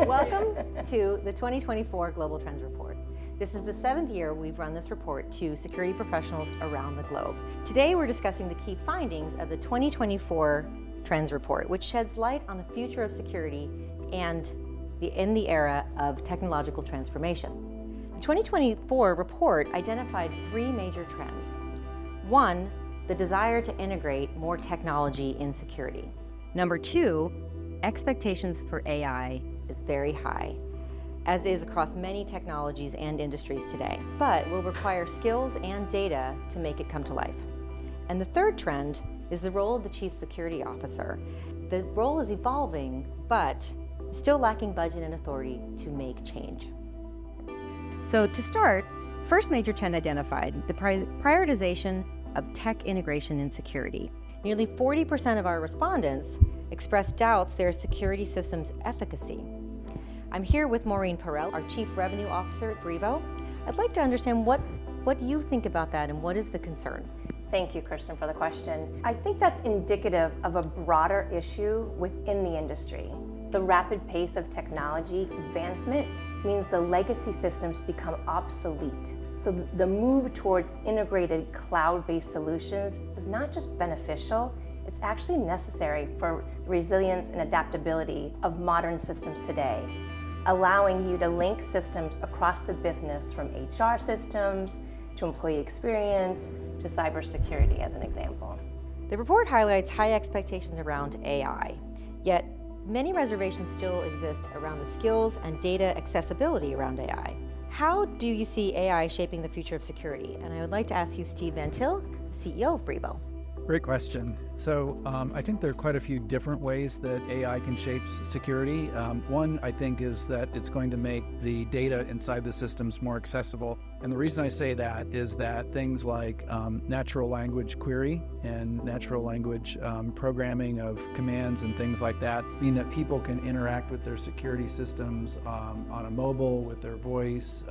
Welcome to the 2024 Global Trends Report. This is the 7th year we've run this report to security professionals around the globe. Today we're discussing the key findings of the 2024 Trends Report, which sheds light on the future of security and in the era of technological transformation. The 2024 report identified 3 major trends. 1, the desire to integrate more technology in security. Number 2, expectations for AI is very high, as is across many technologies and industries today, but will require skills and data to make it come to life. And the 3rd trend is the role of the Chief Security Officer. The role is evolving, but still lacking budget and authority to make change. So to start, first major trend identified, the prioritization of tech integration in security. Nearly 40% of our respondents expressed doubts their security system's efficacy. I'm here with Maureen Perel, our Chief Revenue Officer at Brivo. I'd like to understand what you think about that and what is the concern? Thank you, Kirsten, for the question. I think that's indicative of a broader issue within the industry. The rapid pace of technology advancement means the legacy systems become obsolete. So the move towards integrated cloud-based solutions is not just beneficial, it's actually necessary for resilience and adaptability of modern systems today, allowing you to link systems across the business from HR systems to employee experience to cybersecurity as an example. The report highlights high expectations around AI, yet many reservations still exist around the skills and data accessibility around AI. How do you see AI shaping the future of security? And I would like to ask you, Steve Van Til, CEO of Brivo. Great question. So I think there are quite a few different ways that AI can shape security. One, I think, is that it's going to make the data inside the systems more accessible. And the reason I say that is that things like natural language query and natural language programming of commands and things like that mean that people can interact with their security systems on a mobile, with their voice,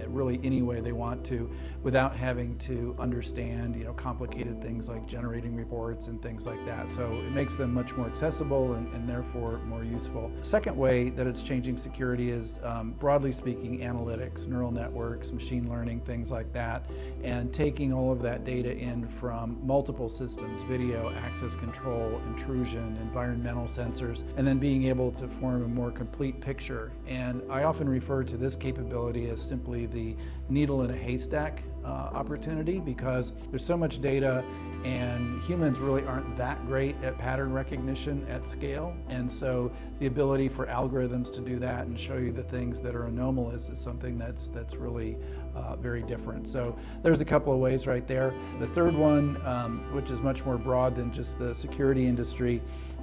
really any way they want to, without having to understand, complicated things like generating reports and things like that. So it makes them much more accessible and therefore more useful. The second way that it's changing security is, broadly speaking, analytics, neural networks, machine learning, things like that, and taking all of that data in from multiple systems, video, access control, intrusion, environmental sensors, and then being able to form a more complete picture. And I often refer to this capability as simply the needle in a haystack opportunity, because there's so much data and humans really aren't that great at pattern recognition at scale. And so the ability for algorithms to do that and show you the things that are anomalous is something that's really very different. So there's a couple of ways right there. The third one, which is much more broad than just the security industry,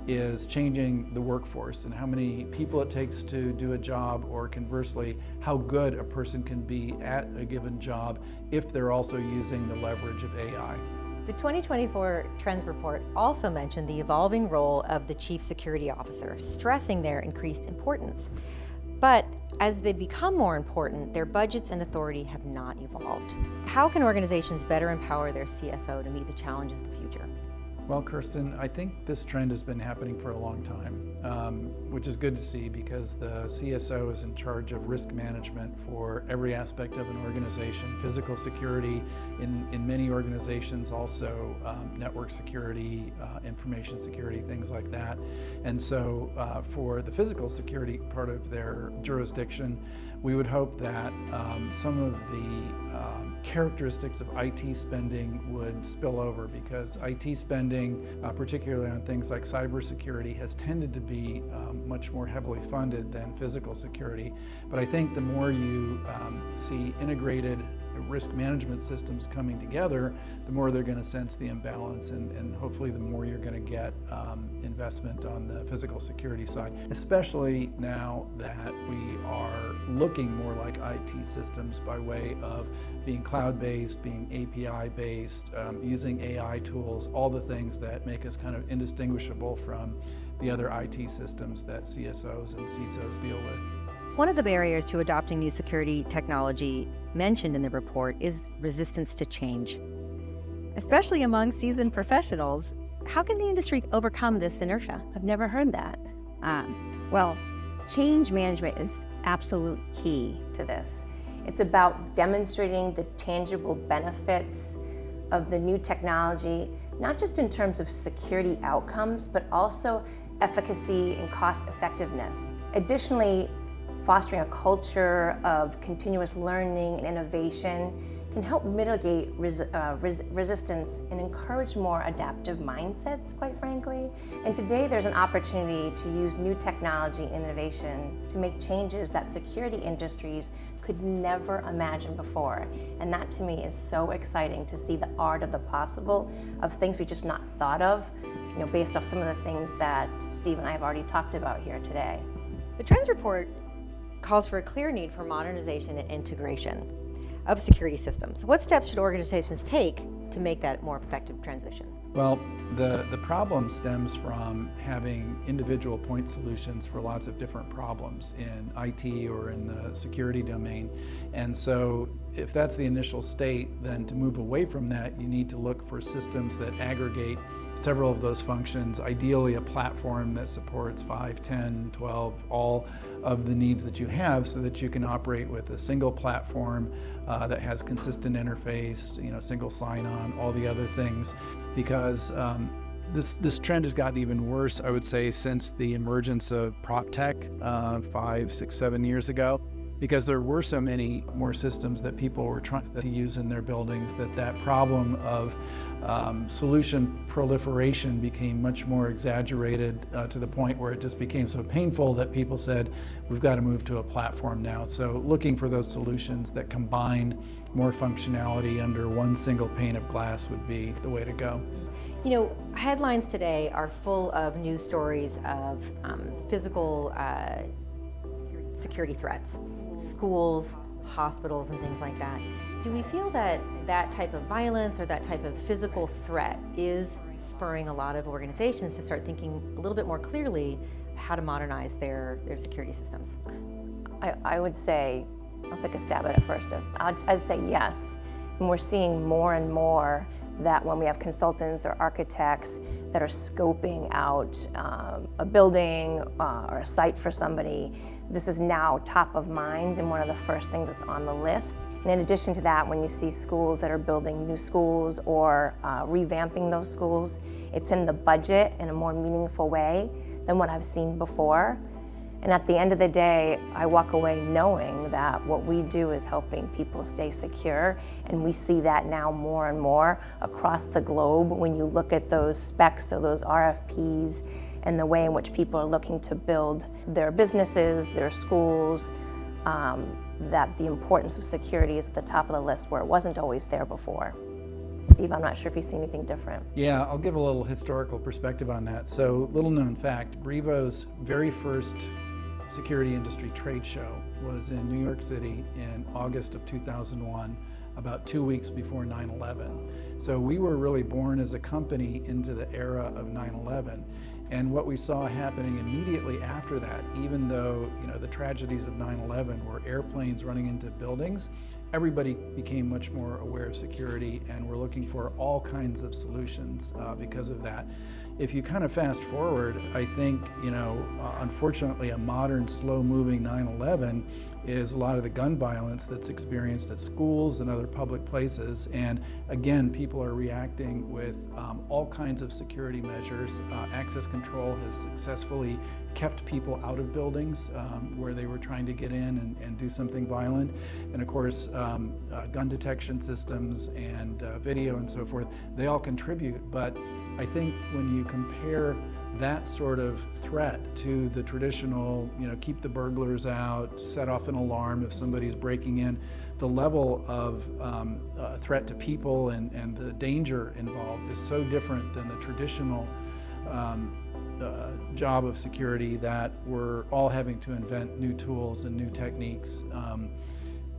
is changing the workforce and how many people it takes to do a job, or conversely, how good a person can be at a given job if they're also using the leverage of AI. The 2024 Trends Report also mentioned the evolving role of the Chief Security Officer, stressing their increased importance. But as they become more important, their budgets and authority have not evolved. How can organizations better empower their CSO to meet the challenges of the future? Well, Kirsten, I think this trend has been happening for a long time, which is good to see, because the CSO is in charge of risk management for every aspect of an organization, physical security, in many organizations also network security, information security, things like that. And so for the physical security part of their jurisdiction, we would hope that some of the characteristics of IT spending would spill over, because IT spending, particularly on things like cybersecurity, has tended to be much more heavily funded than physical security. But I think the more you see integrated risk management systems coming together, the more they're going to sense the imbalance, and hopefully the more you're going to get investment on the physical security side, especially now that we are looking more like IT systems by way of being cloud-based, being API-based, using AI tools, all the things that make us kind of indistinguishable from the other IT systems that CSOs and CISOs deal with. One of the barriers to adopting new security technology mentioned in the report is resistance to change. Especially among seasoned professionals, how can the industry overcome this inertia? I've never heard that. Well, Change management is absolute key to this. It's about demonstrating the tangible benefits of the new technology, not just in terms of security outcomes, but also efficacy and cost effectiveness. Additionally, fostering a culture of continuous learning and innovation can help mitigate resistance and encourage more adaptive mindsets, quite frankly. And today there's an opportunity to use new technology and innovation to make changes that security industries could never imagine before. And that to me is so exciting, to see the art of the possible, of things we just not thought of, based off some of the things that Steve and I have already talked about here today. The Trends Report calls for a clear need for modernization and integration of security systems. What steps should organizations take to make that more effective transition? Well, the problem stems from having individual point solutions for lots of different problems in IT or in the security domain. And so if that's the initial state, then to move away from that, you need to look for systems that aggregate several of those functions, ideally a platform that supports 5, 10, 12, all of the needs that you have, so that you can operate with a single platform that has consistent interface, single sign-on, all the other things. Because this trend has gotten even worse, I would say, since the emergence of prop tech 5, 6, 7 years ago. Because there were so many more systems that people were trying to use in their buildings, that problem of solution proliferation became much more exaggerated to the point where it just became so painful that people said, we've got to move to a platform now. So looking for those solutions that combine more functionality under one single pane of glass would be the way to go. Headlines today are full of news stories of physical security threats. Schools, hospitals, and things like that. Do we feel that that type of violence or that type of physical threat is spurring a lot of organizations to start thinking a little bit more clearly how to modernize their security systems? I would say, I'll take a stab at it first. I'd say yes. And we're seeing more and more that when we have consultants or architects that are scoping out a building or a site for somebody, this is now top of mind and one of the first things that's on the list. And in addition to that, when you see schools that are building new schools or revamping those schools, it's in the budget in a more meaningful way than what I've seen before. And at the end of the day, I walk away knowing that what we do is helping people stay secure, and we see that now more and more across the globe when you look at those specs, so those RFPs, and the way in which people are looking to build their businesses, their schools, that the importance of security is at the top of the list where it wasn't always there before. Steve, I'm not sure if you see anything different. Yeah, I'll give a little historical perspective on that. So, little known fact, Brivo's very first security industry trade show was in New York City in August of 2001, about 2 weeks before 9/11. So we were really born as a company into the era of 9/11. And what we saw happening immediately after that, even though the tragedies of 9/11 were airplanes running into buildings, everybody became much more aware of security, and we're looking for all kinds of solutions because of that. If you kind of fast forward, I think, unfortunately, a modern, slow-moving 9/11 is a lot of the gun violence that's experienced at schools and other public places. And again, people are reacting with all kinds of security measures. Access control has successfully kept people out of buildings where they were trying to get in and do something violent. And of course, gun detection systems and video and so forth, they all contribute. But I think when you compare that sort of threat to the traditional, keep the burglars out, set off an alarm if somebody's breaking in, the level of threat to people and the danger involved is so different than the traditional job of security that we're all having to invent new tools and new techniques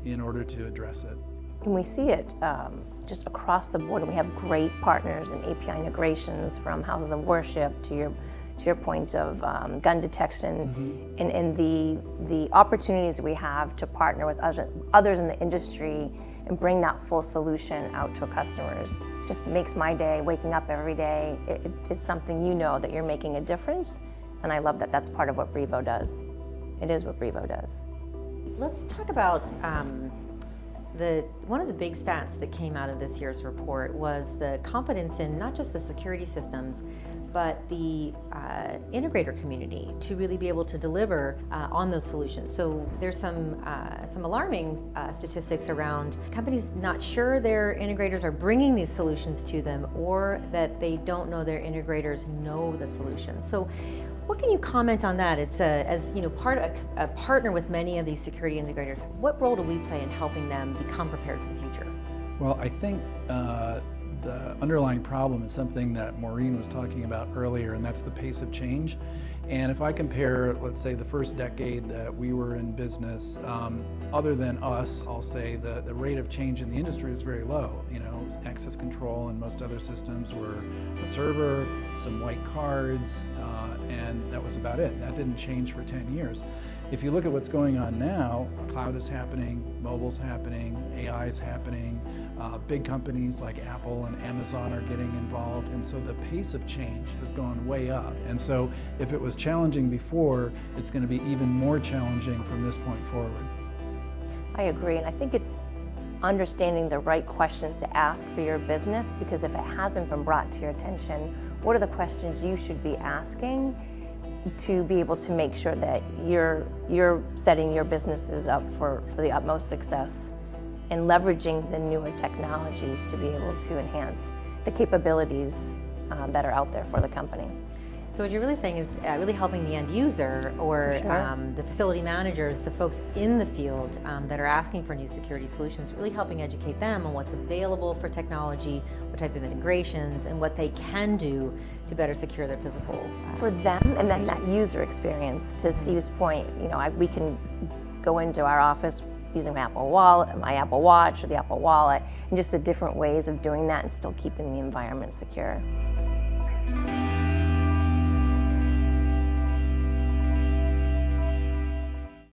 in order to address it. And we see it just across the board. We have great partners and API integrations from houses of worship to your point of gun detection, and the opportunities that we have to partner with others in the industry and bring that full solution out to customers just makes my day. Waking up every day, it's something that you're making a difference, and I love that that's part of what Brivo does. It is what Brivo does. Let's talk about one of the big stats that came out of this year's report was the confidence in not just the security systems, but the integrator community to really be able to deliver on those solutions. So there's some alarming statistics around companies not sure their integrators are bringing these solutions to them, or that they don't know their integrators know the solutions. So what can you comment on that? It's as you know, a partner with many of these security integrators. What role do we play in helping them become prepared for the future? Well, I think the underlying problem is something that Maureen was talking about earlier, and that's the pace of change. And if I compare, let's say, the first decade that we were in business, other than us, I'll say the rate of change in the industry is very low. You know, access control and most other systems were a server, some white cards, and that was about it. That didn't change for 10 years. If you look at what's going on now, cloud is happening, mobile's happening, AI is happening, big companies like Apple and Amazon are getting involved, and so the pace of change has gone way up. And so if it was challenging before, it's going to be even more challenging from this point forward. I agree, and I think it's understanding the right questions to ask for your business, because if it hasn't been brought to your attention, what are the questions you should be asking to be able to make sure that you're setting your businesses up for the utmost success and leveraging the newer technologies to be able to enhance the capabilities that are out there for the company. So what you're really saying is really helping the end user, or the facility managers, the folks in the field that are asking for new security solutions, really helping educate them on what's available for technology, what type of integrations, and what they can do to better secure their physical for them, and then that user experience. To Steve's point, you know, we can go into our office using my Apple Watch, or the Apple Wallet, and just the different ways of doing that and still keeping the environment secure.